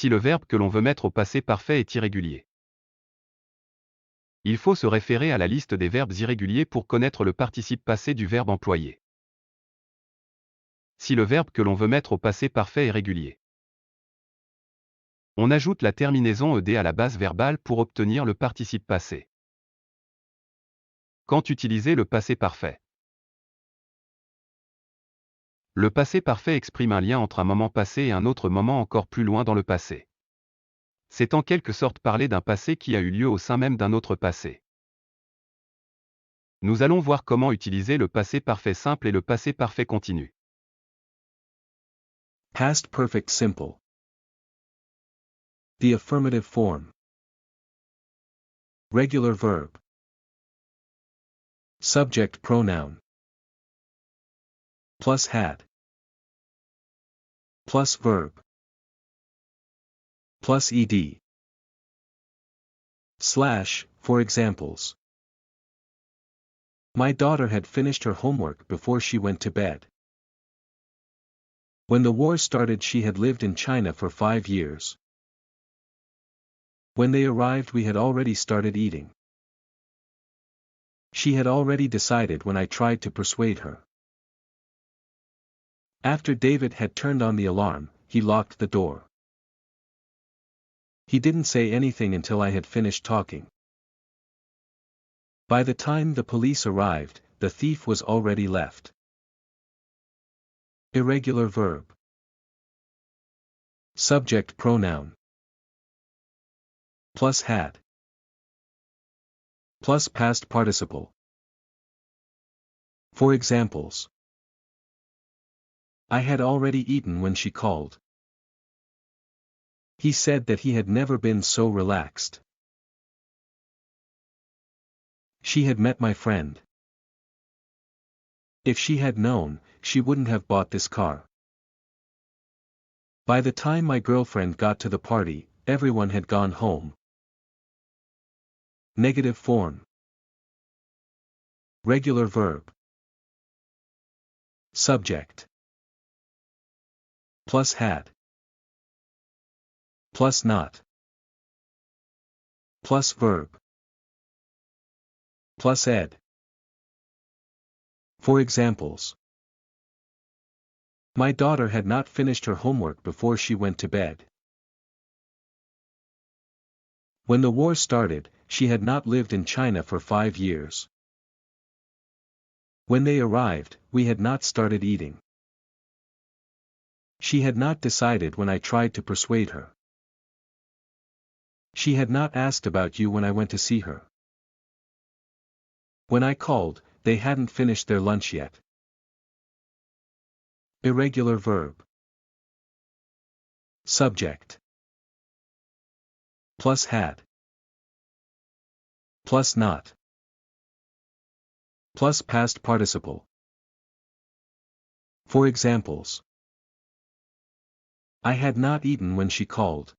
Si le verbe que l'on veut mettre au passé parfait est irrégulier. Il faut se référer à la liste des verbes irréguliers pour connaître le participe passé du verbe employé. Si le verbe que l'on veut mettre au passé parfait est régulier. On ajoute la terminaison ed à la base verbale pour obtenir le participe passé. Quand utiliser le passé parfait? Le passé parfait exprime un lien entre un moment passé et un autre moment encore plus loin dans le passé. C'est en quelque sorte parler d'un passé qui a eu lieu au sein même d'un autre passé. Nous allons voir comment utiliser le passé parfait simple et le passé parfait continu. Past perfect simple. The affirmative form. Regular verb. Subject pronoun. Plus had. Plus verb. Plus ed. Slash, for examples. My daughter had finished her homework before she went to bed. When the war started, she had lived in China for 5 years. When they arrived, we had already started eating. She had already decided when I tried to persuade her. After David had turned on the alarm, he locked the door. He didn't say anything until I had finished talking. By the time the police arrived, the thief was already left. Irregular verb. Subject pronoun. Plus had. Plus past participle. For examples. I had already eaten when she called. He said that he had never been so relaxed. She had met my friend. If she had known, she wouldn't have bought this car. By the time my girlfriend got to the party, everyone had gone home. Negative form. Regular verb. Subject. Plus had. Plus not. Plus verb. Plus ed. For examples. My daughter had not finished her homework before she went to bed. When the war started, she had not lived in China for 5 years. When they arrived, we had not started eating. She had not decided when I tried to persuade her. She had not asked about you when I went to see her. When I called, they hadn't finished their lunch yet. Irregular verb. Subject. Plus had. Plus not. Plus past participle. For examples. I had not eaten when she called.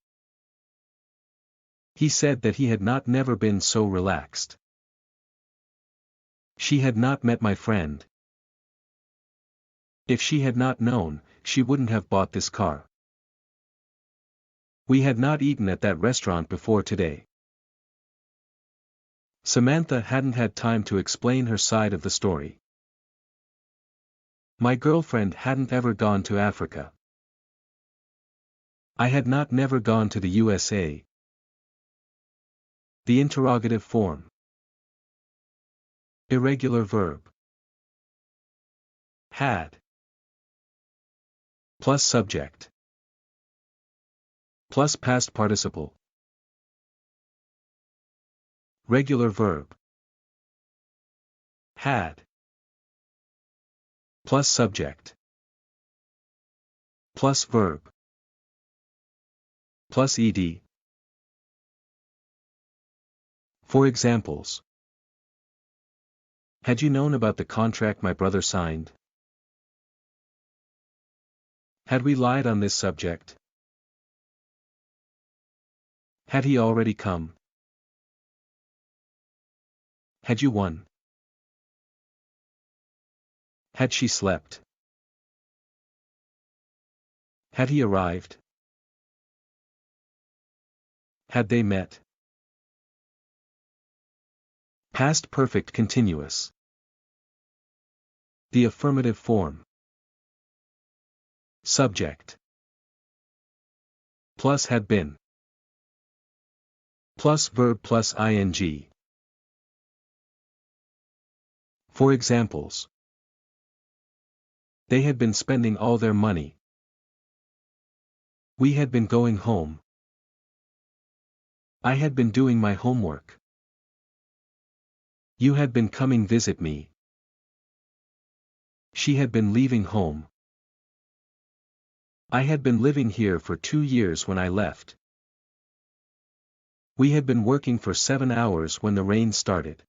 He said that he had not never been so relaxed. She had not met my friend. If she had not known, she wouldn't have bought this car. We had not eaten at that restaurant before today. Samantha hadn't had time to explain her side of the story. My girlfriend hadn't ever gone to Africa. I had not never gone to the USA. The interrogative form. Irregular verb. Had. Plus subject. Plus past participle. Regular verb. Had. Plus subject. Plus verb. Plus ed. For examples. Had you known about the contract my brother signed? Had we lied on this subject? Had he already come? Had you won? Had she slept? Had he arrived? had they met? Past perfect continuous. The affirmative form. Subject. Plus had been. Plus verb plus ing. For examples. They had been spending all their money. We had been going home. I had been doing my homework. You had been coming visit me. She had been leaving home. I had been living here for 2 years when I left. We had been working for 7 hours when the rain started.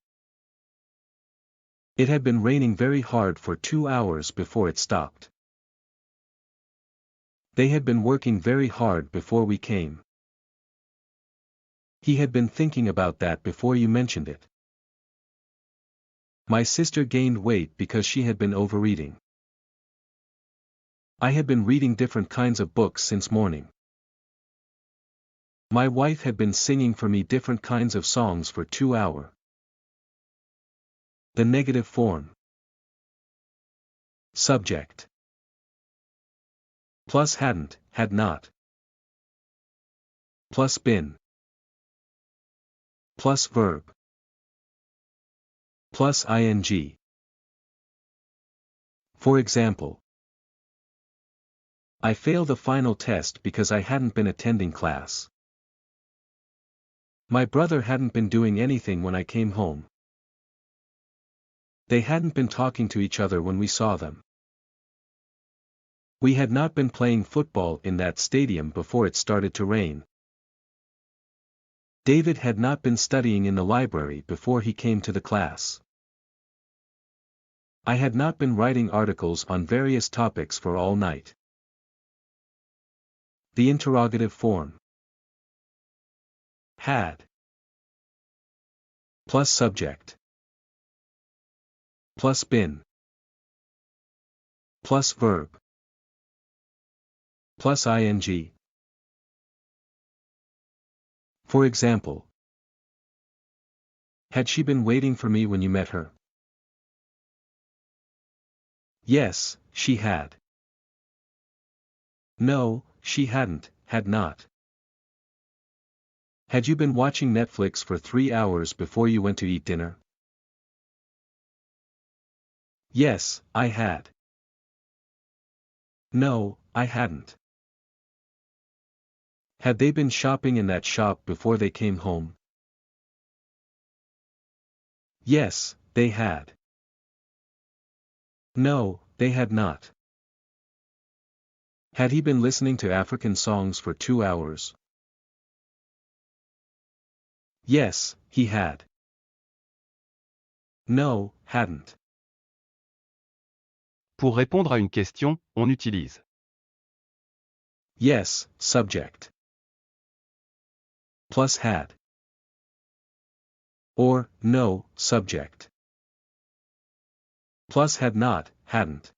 It had been raining very hard for 2 hours before it stopped. They had been working very hard before we came. He had been thinking about that before you mentioned it. My sister gained weight because she had been overeating. I had been reading different kinds of books since morning. My wife had been singing for me different kinds of songs for 2 hours. The negative form. Subject. Plus hadn't, had not. Plus been. Plus verb. Plus ing. For example. I failed the final test because I hadn't been attending class. My brother hadn't been doing anything when I came home. They hadn't been talking to each other when we saw them. We had not been playing football in that stadium before it started to rain. David had not been studying in the library before he came to the class. I had not been writing articles on various topics for all night. The interrogative form. Had. Plus subject. Plus been. Plus verb. Plus ing. For example. Had she been waiting for me when you met her? Yes, she had. No, she hadn't, had not. Had you been watching Netflix for 3 hours before you went to eat dinner? Yes, I had. No, I hadn't. Had they been shopping in that shop before they came home? Yes, they had. No, they had not. Had he been listening to African songs for 2 hours? Yes, he had. No, hadn't. Pour répondre à une question, on utilise Yes, subject. Plus had. Or, no, subject. Plus had not, hadn't.